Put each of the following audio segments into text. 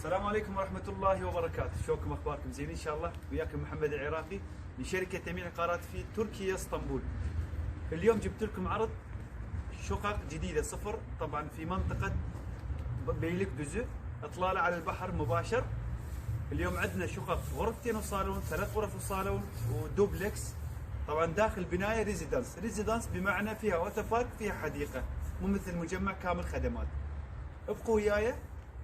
السلام عليكم ورحمة الله وبركاته، شلونكم اخباركم؟ زين ان شاء الله. وياكم محمد العراقي من شركة تأمين عقارات في تركيا اسطنبول. اليوم جبت لكم عرض شقق جديدة صفر، طبعا في منطقة بيلكدوزو، اطلالة على البحر مباشر. اليوم عندنا شقق غرفتين وصالون، 3 غرف وصالون ودوبلكس. طبعا داخل بناية ريزيدنس بمعنى فيها اوتوبارك، فيها حديقة، مو مثل مجمع كامل خدمات. ابقوا وياي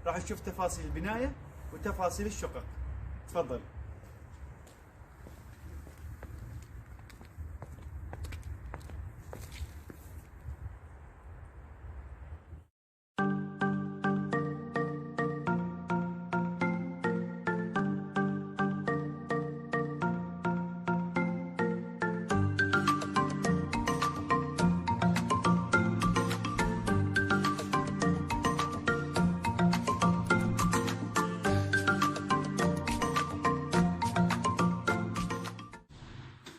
راح نشوف تفاصيل البناية وتفاصيل الشقق. تفضل.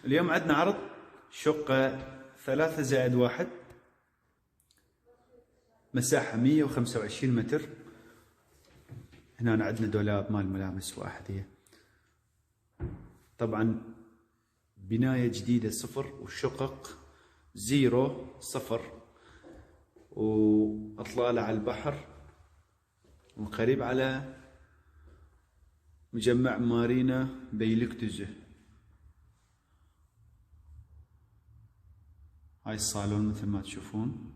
اليوم عندنا عرض شقة 3+1، مساحة 125 متر. هنا عندنا دولاب مال ملابس وأحذية. طبعا بناية جديدة صفر، والشقق 0 وأطلالة على البحر، وقريب على مجمع مارينا بيلكدوزو. هاي الصالون مثل ما تشوفون.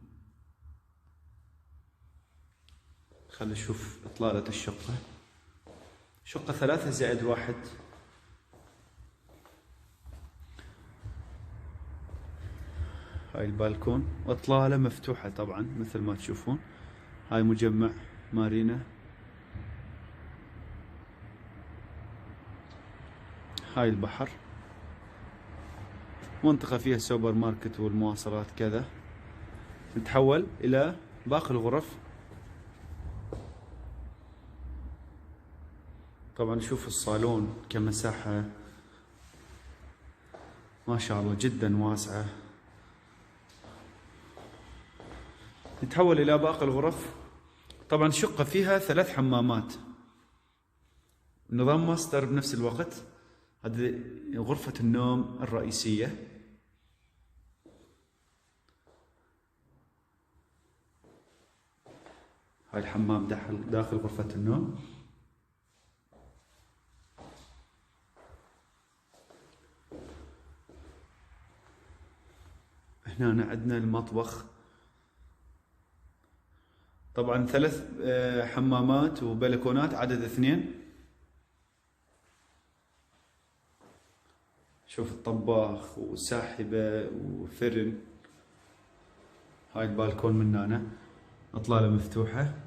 خلينا نشوف إطلالة الشقة. شقة 3+1. هاي البالكون وإطلالة مفتوحة طبعا مثل ما تشوفون. هاي مجمع مارينا. هاي البحر. منطقة فيها سوبر ماركت والمواصلات كذا. نتحول إلى باقي الغرف. طبعا نشوف الصالون كمساحة ما شاء الله جدا واسعة. نتحول إلى باقي الغرف. طبعا الشقة فيها 3 حمامات، نظام ماستر بنفس الوقت. هذه غرفة النوم الرئيسية. هاي الحمام داخل غرفة النوم. هنا عندنا المطبخ. طبعا 3 حمامات وبلكونات، عدد 2. شوف الطباخ وساحبة وفرن. هاي البالكون من هنا، اطلالة مفتوحة.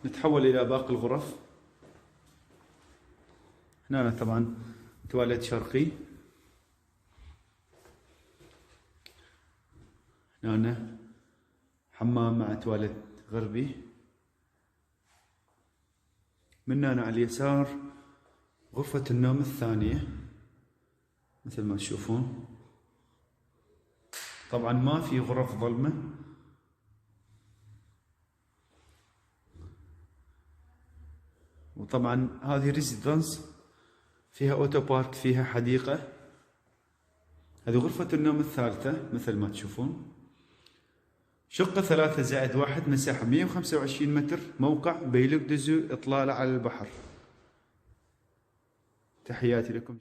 نتحول الى باقي الغرف. هنا طبعا تواليت شرقي. هنا حمام مع تواليت غربي. من هنا على اليسار غرفة النوم الثانية مثل ما تشوفون. طبعا ما في غرف ظلمة. وطبعا هذه ريزيدنس فيها اوتو بارك، فيها حديقة. هذه غرفة النوم الثالثة مثل ما تشوفون. شقة 3+1، مساحة 125 متر، موقع بيلكدوزو، إطلالة على البحر. تحياتي لكم.